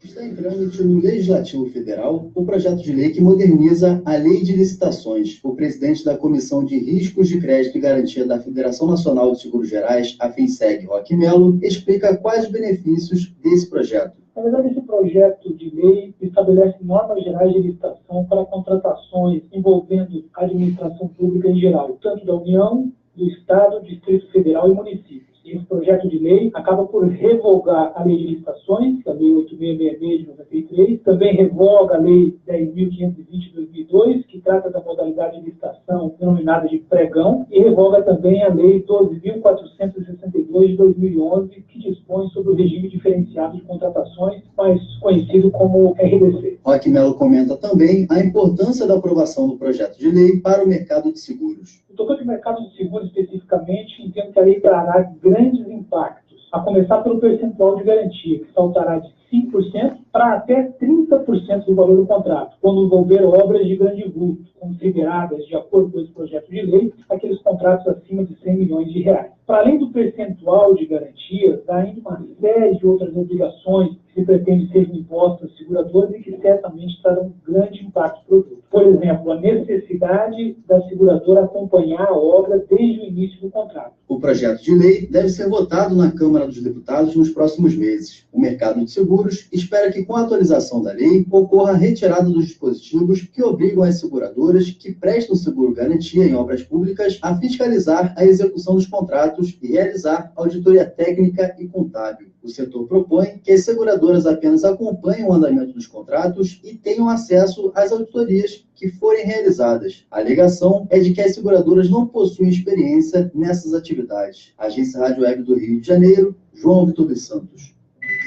Speaker 11: Está em trâmite no Legislativo Federal o projeto de lei que moderniza a Lei de Licitações. O presidente da Comissão de Riscos de Crédito e Garantia da Federação Nacional de Seguros Gerais, a FINSEG, Roque Melo, explica quais os benefícios desse projeto.
Speaker 12: Na verdade, esse projeto de lei estabelece normas gerais de licitação para contratações envolvendo a administração pública em geral, tanto da União, do Estado, Distrito Federal e municípios. Esse projeto de lei acaba por revogar a Lei de Licitações, a Lei 8666 de 93, também revoga a Lei 10.520 de 2002, que trata da modalidade de licitação denominada de pregão, e revoga também a Lei 12.462 de 2011, que dispõe sobre o regime diferenciado de contratações, mais conhecido como RDC.
Speaker 11: Roque Melo comenta também a importância da aprovação do projeto de lei para o mercado de seguros.
Speaker 12: No tocante ao mercado de seguros especificamente, entendo que a lei trará grandes impactos, a começar pelo percentual de garantia, que saltará de 5% para até 30% do valor do contrato, quando envolver obras de grande vulto, consideradas, de acordo com esse projeto de lei, aqueles contratos acima de 100 milhões de reais. Para além do percentual de garantia, há ainda uma série de outras obrigações que se pretende serem impostas às seguradoras e que certamente trarão grande impacto para o produto. Por exemplo, a necessidade da seguradora acompanhar a obra desde o início do contrato.
Speaker 11: O projeto de lei deve ser votado na Câmara dos Deputados nos próximos meses. O mercado de seguros espera que, com a atualização da lei, ocorra a retirada dos dispositivos que obrigam as seguradoras que prestam seguro-garantia em obras públicas a fiscalizar a execução dos contratos e realizar auditoria técnica e contábil. O setor propõe que as seguradoras apenas acompanhem o andamento dos contratos e tenham acesso às auditorias que forem realizadas. A alegação é de que as seguradoras não possuem experiência nessas atividades. Agência Rádio Web do Rio de Janeiro, João Vitor dos Santos.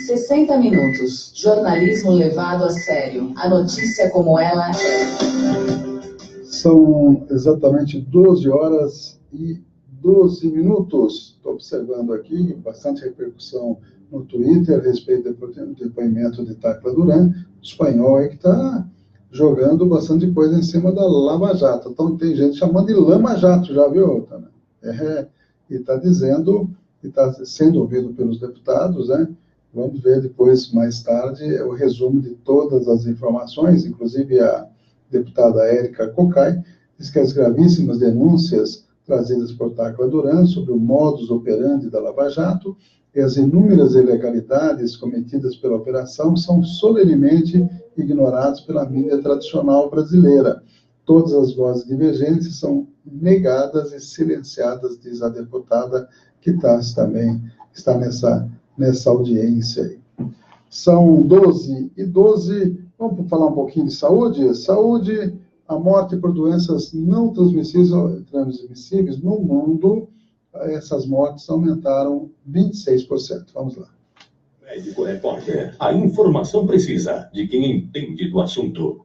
Speaker 13: 60 minutos. Jornalismo levado a sério. A notícia como ela é.
Speaker 1: São exatamente 12 horas e 12 minutos. Estou observando aqui bastante repercussão no Twitter a respeito do depoimento de Tacla Duran. O espanhol é que está jogando bastante coisa em cima da Lava Jato. Então, tem gente chamando de Lama Jato, já viu, Tana? E está dizendo, e está sendo ouvido pelos deputados, né? Vamos ver depois, mais tarde, o resumo de todas as informações, inclusive a deputada Érica Cocai diz que as gravíssimas denúncias trazidas por Tacla Duran sobre o modus operandi da Lava Jato e as inúmeras ilegalidades cometidas pela operação são solenemente ignorados pela mídia tradicional brasileira. Todas as vozes divergentes são negadas e silenciadas, diz a deputada, que também está nessa audiência aí. São 12h12, vamos falar um pouquinho de saúde? Saúde, a morte por doenças não transmissíveis no mundo, essas mortes aumentaram 26%. Vamos lá.
Speaker 2: Médico Repórter, a informação precisa de quem entende do assunto.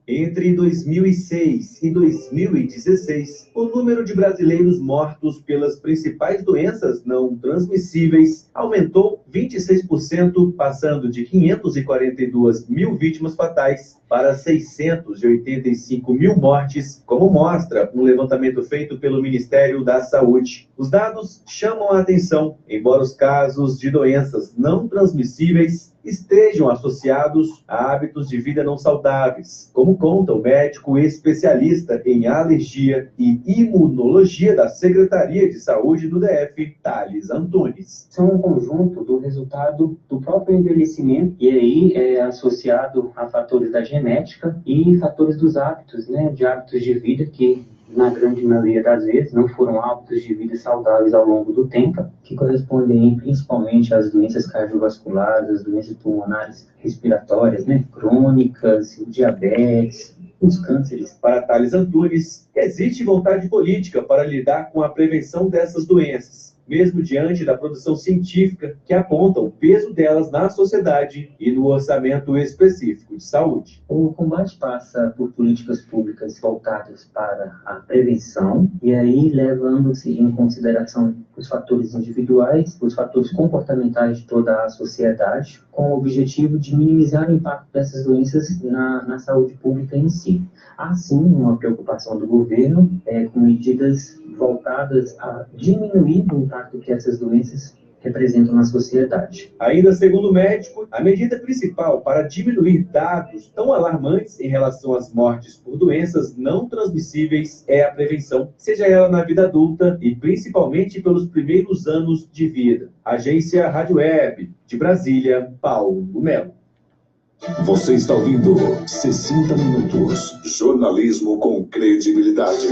Speaker 14: Entre 2006 e 2016, o número de brasileiros mortos pelas principais doenças não transmissíveis aumentou 26%, passando de 542 mil vítimas fatais para 685 mil mortes, como mostra um levantamento feito pelo Ministério da Saúde. Os dados chamam a atenção, embora os casos de doenças não transmissíveis estejam associados a hábitos de vida não saudáveis, como conta o médico especialista em alergia e imunologia da Secretaria de Saúde do DF, Thales Antunes.
Speaker 15: São um conjunto do resultado do próprio envelhecimento, e aí é associado a fatores da genética e fatores dos hábitos, né, de hábitos de vida que, na grande maioria das vezes, não foram hábitos de vida saudáveis ao longo do tempo, que correspondem principalmente às doenças cardiovasculares, às doenças pulmonares respiratórias, né, crônicas, o diabetes, os cânceres.
Speaker 14: Para Thales Antunes, existe vontade política para lidar com a prevenção dessas doenças, mesmo diante da produção científica que aponta o peso delas na sociedade e no orçamento específico de saúde.
Speaker 15: O combate passa por políticas públicas voltadas para a prevenção, e aí levando-se em consideração os fatores individuais, os fatores comportamentais de toda a sociedade, com o objetivo de minimizar o impacto dessas doenças na saúde pública em si. Há sim uma preocupação do governo com medidas voltadas a diminuir o impacto que essas doenças representam na sociedade.
Speaker 14: Ainda segundo o médico, a medida principal para diminuir dados tão alarmantes em relação às mortes por doenças não transmissíveis é a prevenção, seja ela na vida adulta e principalmente pelos primeiros anos de vida. Agência Rádio Web, de Brasília, Paulo Melo.
Speaker 2: Você está ouvindo 60 Minutos. Jornalismo com credibilidade.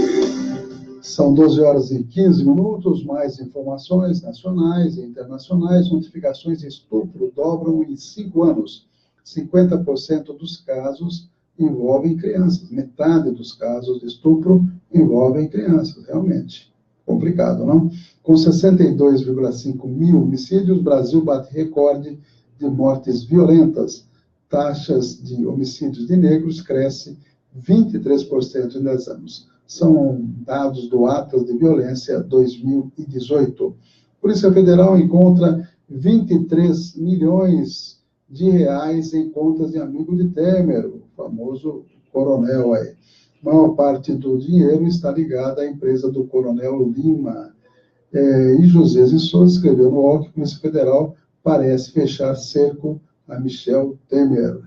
Speaker 1: São 12h15, mais informações nacionais e internacionais. Notificações de estupro dobram em 5 anos. 50% dos casos envolvem crianças. Metade dos casos de estupro envolvem crianças, realmente. Complicado, não? Com 62,5 mil homicídios, o Brasil bate recorde de mortes violentas. Taxas de homicídios de negros cresce 23% em 10 anos. São dados do Atlas de Violência 2018. A Polícia Federal encontra 23 milhões de reais em contas de amigo de Temer, o famoso coronel aí. A maior parte do dinheiro está ligada à empresa do coronel Lima. E José de Souza escreveu no UOL que a Polícia Federal parece fechar cerco a Michel Temer.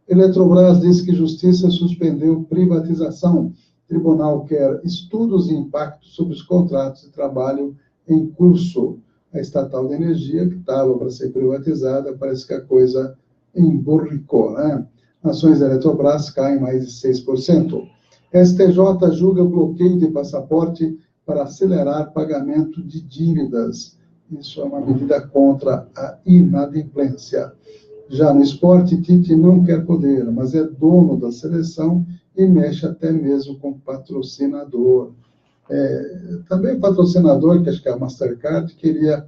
Speaker 1: Eletrobras diz que Justiça suspendeu privatização. Tribunal quer estudos de impacto sobre os contratos de trabalho em curso. A estatal de energia, que estava para ser privatizada, parece que a coisa emburricou, né? Ações da Eletrobras caem mais de 6%. STJ julga bloqueio de passaporte para acelerar pagamento de dívidas. Isso é uma medida contra a inadimplência. Já no esporte, Tite não quer poder, mas é dono da seleção e mexe até mesmo com patrocinador. Também o patrocinador, que acho que é a Mastercard, queria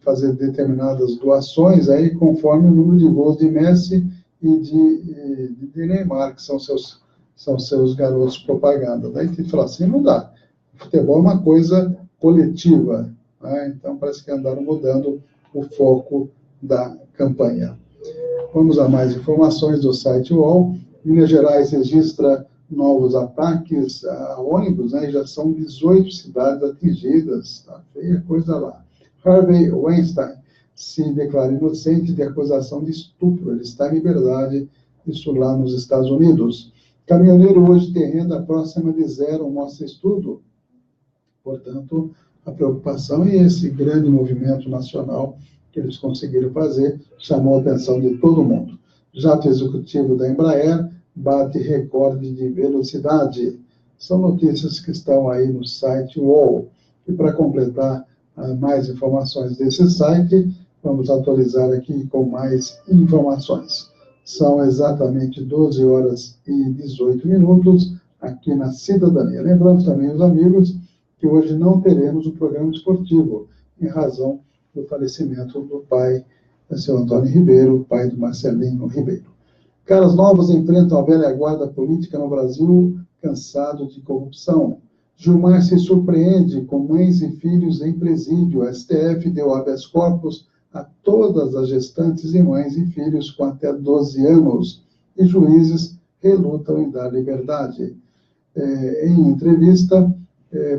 Speaker 1: fazer determinadas doações aí, conforme o número de gols de Messi e de Neymar, que são seus garotos propaganda. Daí Tite falou assim, não dá. futebol é uma coisa coletiva, né? Então parece que andaram mudando o foco da campanha. Vamos a mais informações do site UOL. Minas Gerais registra novos ataques a ônibus, né? Já são 18 cidades atingidas, tá feia coisa lá. Harvey Weinstein se declara inocente de acusação de estupro. Ele está em liberdade, isso lá nos Estados Unidos. Caminhoneiro hoje tem renda próxima de zero, mostra estudo. Portanto, a preocupação e esse grande movimento nacional que eles conseguiram fazer chamou a atenção de todo mundo. Jato executivo da Embraer bate recorde de velocidade. São notícias que estão aí no site UOL. E para completar mais informações desse site, vamos atualizar aqui com mais informações. São exatamente 12 horas e 18 minutos aqui na Cidadania. Lembrando também os amigos que hoje não teremos o programa esportivo, em razão do falecimento do pai, do seu Antônio Ribeiro, pai do Marcelinho Ribeiro. Caras novos enfrentam a velha guarda política no Brasil, cansado de corrupção. Gilmar se surpreende com mães e filhos em presídio. A STF deu habeas corpus a todas as gestantes e mães e filhos com até 12 anos. E juízes relutam em dar liberdade. Em entrevista,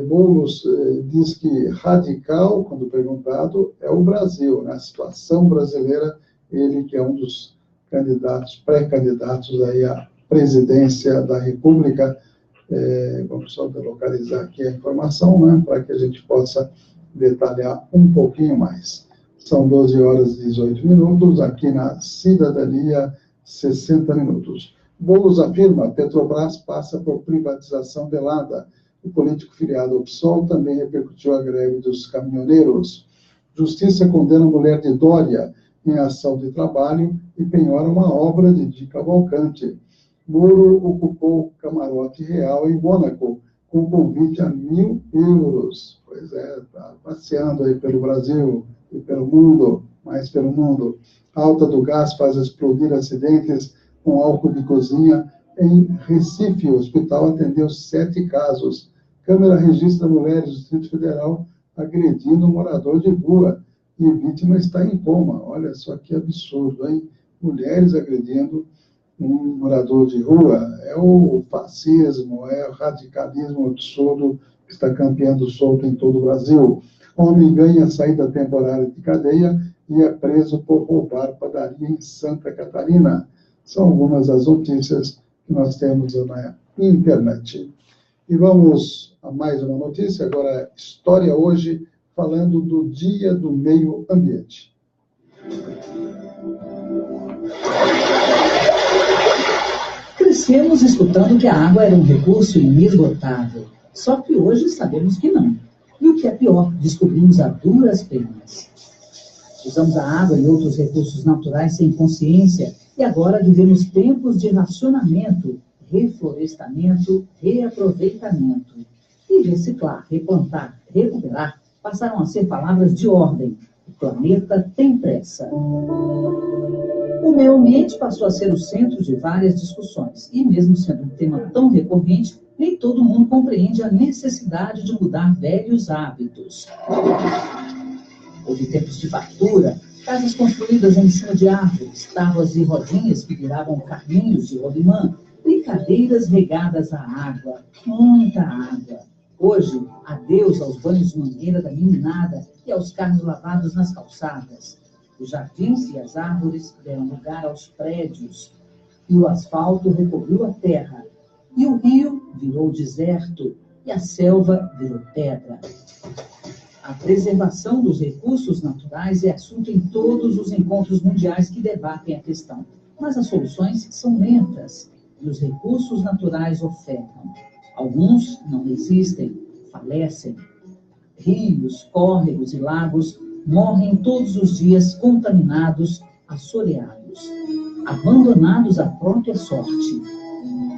Speaker 1: Boulos diz que radical, quando perguntado, é o Brasil, né? A situação brasileira, ele que é um dos candidatos, pré-candidatos aí à presidência da República. Vamos só localizar aqui a informação, né, para que a gente possa detalhar um pouquinho mais. São 12 horas e 18 minutos, aqui na Cidadania, 60 minutos. Boulos afirma, Petrobras passa por privatização velada. O político filiado ao PSOL também repercutiu a greve dos caminhoneiros. Justiça condena a mulher de Dória em ação de trabalho e penhora uma obra de Di Cavalcante. Moro ocupou camarote real em Mônaco, com convite a 1.000 euros. Pois é, está passeando aí pelo Brasil e pelo mundo, mais pelo mundo. Alta do gás faz explodir acidentes com álcool de cozinha em Recife. O hospital atendeu 7 casos. Câmera registra mulheres do Distrito Federal agredindo um morador de rua e a vítima está em coma. Olha só que absurdo, hein? Mulheres agredindo um morador de rua. É o fascismo, é o radicalismo absurdo que está campeando solto em todo o Brasil. Homem ganha saída temporária de cadeia e é preso por roubar padaria em Santa Catarina. São algumas das notícias que nós temos na internet. E vamos a mais uma notícia, agora História Hoje, falando do Dia do Meio Ambiente.
Speaker 16: Crescemos escutando que a água era um recurso inesgotável. Só que hoje sabemos que não. E o que é pior, descobrimos a duras penas. Usamos a água e outros recursos naturais sem consciência e agora vivemos tempos de racionamento, reflorestamento, reaproveitamento. E reciclar, replantar, recuperar passaram a ser palavras de ordem. O planeta tem pressa. O meio ambiente passou a ser o centro de várias discussões. E mesmo sendo um tema tão recorrente, nem todo mundo compreende a necessidade de mudar velhos hábitos. Houve tempos de fartura, casas construídas em cima de árvores, tábuas e rodinhas que viravam carrinhos de rolimã, brincadeiras regadas à água, muita água. Hoje, adeus aos banhos de mangueira da meninada e aos carros lavados nas calçadas. Os jardins e as árvores deram lugar aos prédios, e o asfalto recobriu a terra, e o rio virou deserto, e a selva virou pedra. A preservação dos recursos naturais é assunto em todos os encontros mundiais que debatem a questão, mas as soluções são lentas, e os recursos naturais ofegam. Alguns não resistem, falecem. Rios, córregos e lagos morrem todos os dias contaminados, assoreados, abandonados à própria sorte.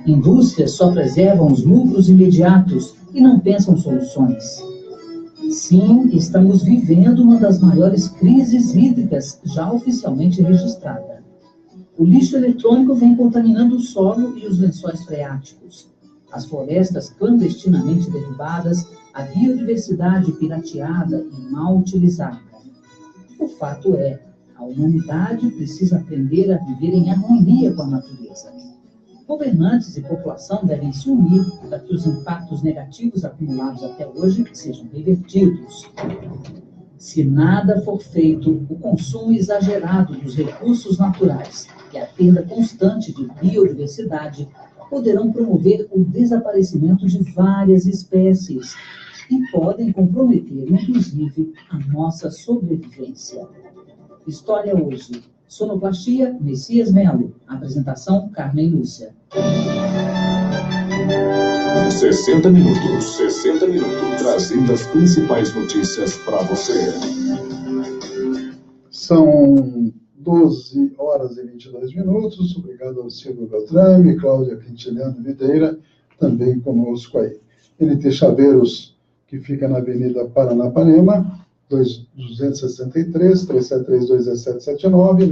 Speaker 16: Indústrias só preservam os lucros imediatos e não pensam soluções. Sim, estamos vivendo uma das maiores crises hídricas já oficialmente registrada. O lixo eletrônico vem contaminando o solo e os lençóis freáticos. As florestas clandestinamente derrubadas a biodiversidade pirateada e mal utilizada. O fato é, a humanidade precisa aprender a viver em harmonia com a natureza. Governantes e população devem se unir para que os impactos negativos acumulados até hoje sejam revertidos. Se nada for feito, o consumo exagerado dos recursos naturais e a perda constante de biodiversidade poderão promover o desaparecimento de várias espécies e podem comprometer, inclusive, a nossa sobrevivência. História hoje. Sonoplastia, Messias Melo. Apresentação, Carmen Lúcia.
Speaker 2: 60 minutos, trazendo as principais notícias para você.
Speaker 1: São 12 horas e 22 minutos. Obrigado ao Silvio Beltrame, Cláudia Quintiliano Videira, também conosco aí. NT Chaveiros, que fica na Avenida Paranapanema, 263, 3732-1779,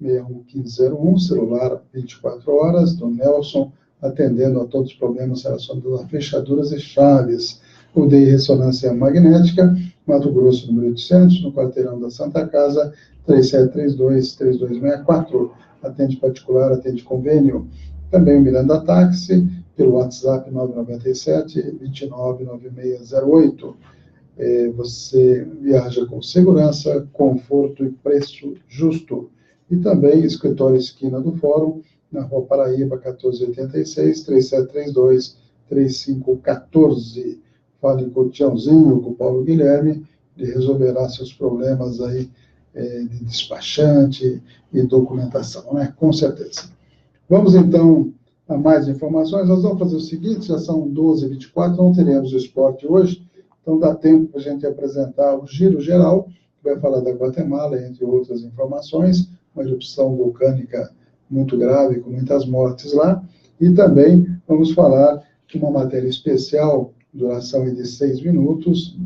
Speaker 1: 997-611501, celular 24 horas, do Nelson, atendendo a todos os problemas relacionados a fechaduras e chaves. UDI Ressonância Magnética, Mato Grosso, número 800, no quarteirão da Santa Casa, 3732-3264. Atende particular, atende convênio. Também o Miranda Táxi, pelo WhatsApp 997-299608. Você viaja com segurança, conforto e preço justo. E também Escritório Esquina do Fórum, na Rua Paraíba, 1486, 3732-3514. Fale com o Tiãozinho, com o Paulo Guilherme, ele resolverá seus problemas aí de despachante e documentação, né? Com certeza. Vamos, então, a mais informações. Nós vamos fazer o seguinte, já são 12h24, não teremos o esporte hoje, então dá tempo para a gente apresentar o Giro Geral, que vai falar da Guatemala, entre outras informações, uma erupção vulcânica muito grave, com muitas mortes lá, e também vamos falar de uma matéria especial, duração de 6 minutos,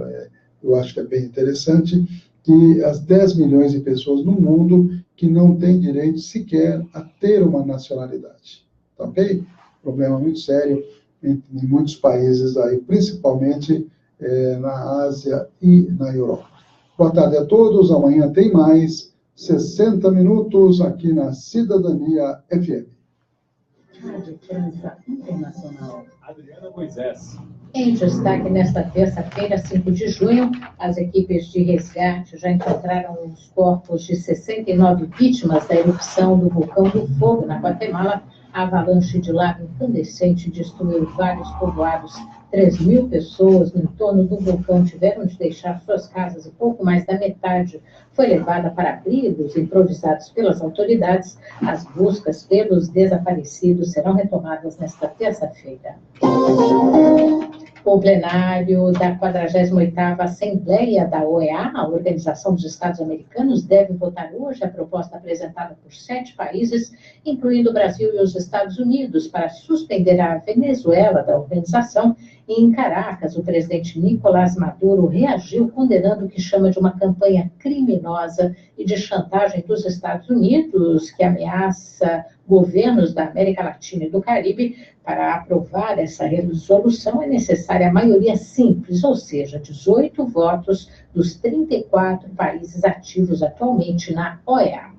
Speaker 1: eu acho que é bem interessante, que as 10 milhões de pessoas no mundo que não têm direito sequer a ter uma nacionalidade, tá ok? Problema muito sério em muitos países aí, principalmente na Ásia e na Europa. Boa tarde a todos, amanhã tem mais 60 minutos aqui na Cidadania FM.
Speaker 16: Rádio França Internacional.
Speaker 17: Adriana Moisés.
Speaker 18: Em destaque nesta terça-feira, 5 de junho, as equipes de resgate já encontraram os corpos de 69 vítimas da erupção do vulcão do Fogo na Guatemala. A avalanche de lava incandescente destruiu vários povoados. 3.000 pessoas no entorno do vulcão tiveram de deixar suas casas e pouco mais da metade foi levada para abrigos improvisados pelas autoridades. As buscas pelos desaparecidos serão retomadas nesta terça-feira. O plenário da 48ª Assembleia da OEA, a Organização dos Estados Americanos, deve votar hoje a proposta apresentada por 7 países, incluindo o Brasil e os Estados Unidos, para suspender a Venezuela da organização. Em Caracas, o presidente Nicolás Maduro reagiu condenando o que chama de uma campanha criminosa e de chantagem dos Estados Unidos, que ameaça governos da América Latina e do Caribe. Para aprovar essa resolução é necessária a maioria simples, ou seja, 18 votos dos 34 países ativos atualmente na OEA.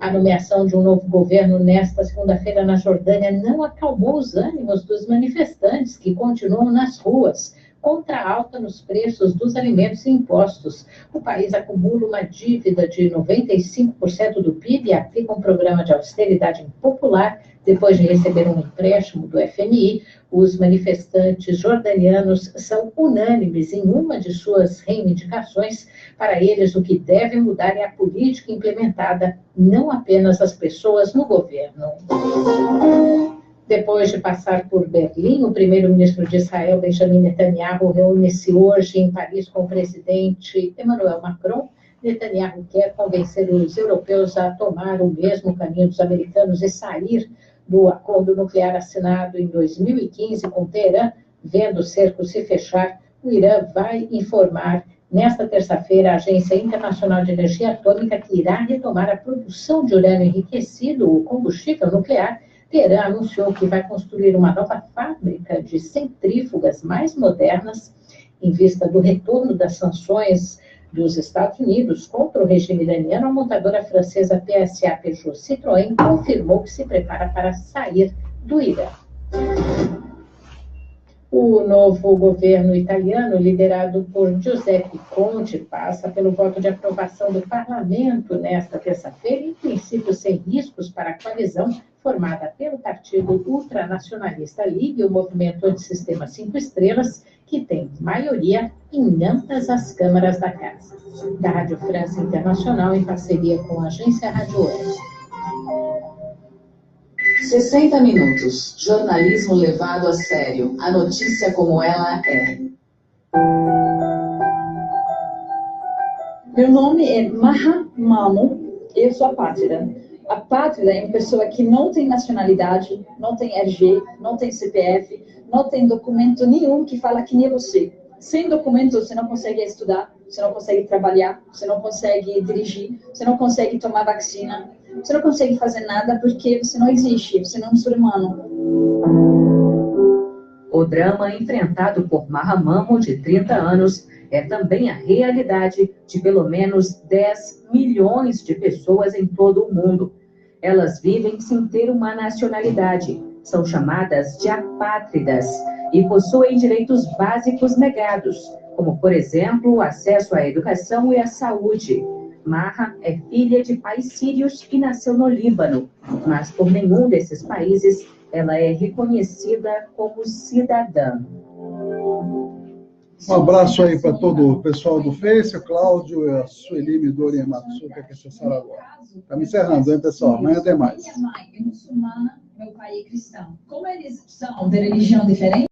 Speaker 18: A nomeação de um novo governo nesta segunda-feira na Jordânia não acalmou os ânimos dos manifestantes que continuam nas ruas contra a alta nos preços dos alimentos e impostos. O país acumula uma dívida de 95% do PIB e aplica um programa de austeridade impopular depois de receber um empréstimo do FMI. Os manifestantes jordanianos são unânimes em uma de suas reivindicações. Para eles, o que deve mudar é a política implementada, não apenas as pessoas no governo. Depois de passar por Berlim, o primeiro-ministro de Israel, Benjamin Netanyahu, reúne-se hoje em Paris com o presidente Emmanuel Macron. Netanyahu quer convencer os europeus a tomar o mesmo caminho dos americanos e sair do acordo nuclear assinado em 2015 com Teherã. Vendo o cerco se fechar, o Irã vai informar nesta terça-feira a Agência Internacional de Energia Atômica que irá retomar a produção de urânio enriquecido, o combustível nuclear, Teherã anunciou que vai construir uma nova fábrica de centrífugas mais modernas em vista do retorno das sanções dos Estados Unidos contra o regime iraniano. A montadora francesa PSA Peugeot Citroën confirmou que se prepara para sair do Irã. O novo governo italiano, liderado por Giuseppe Conte, passa pelo voto de aprovação do parlamento nesta terça-feira, em princípio sem riscos para a coalizão formada pelo partido ultranacionalista Liga e o movimento antissistema 5 Estrelas, que tem maioria em ambas as câmaras da casa. Da Rádio França Internacional, em parceria com a agência Rádio Web.
Speaker 13: 60 minutos. Jornalismo levado a sério. A notícia como ela é.
Speaker 17: Meu nome é Maha Mamo. Eu sou apátrida. Apátrida é uma pessoa que não tem nacionalidade, não tem RG, não tem CPF, não tem documento nenhum que fala quem é você. Sem documento, você não consegue estudar, você não consegue trabalhar, você não consegue dirigir, você não consegue tomar vacina, você não consegue fazer nada porque você não existe, você não é um ser humano.
Speaker 19: O drama enfrentado por Maha Mamo, de 30 anos, é também a realidade de pelo menos 10 milhões de pessoas em todo o mundo. Elas vivem sem ter uma nacionalidade, são chamadas de apátridas e possuem direitos básicos negados, como, por exemplo, o acesso à educação e à saúde. Maha é filha de pais sírios e nasceu no Líbano, mas por nenhum desses países ela é reconhecida como cidadã.
Speaker 1: Um abraço aí para todo o pessoal do Face, o Cláudio, a Sueli Midori Matsuka, que acessaram agora. Estamos encerrando, hein, pessoal? Amanhã tem mais.
Speaker 20: Minha mãe é muçulmana, meu pai é cristão. Como eles são de religião diferente,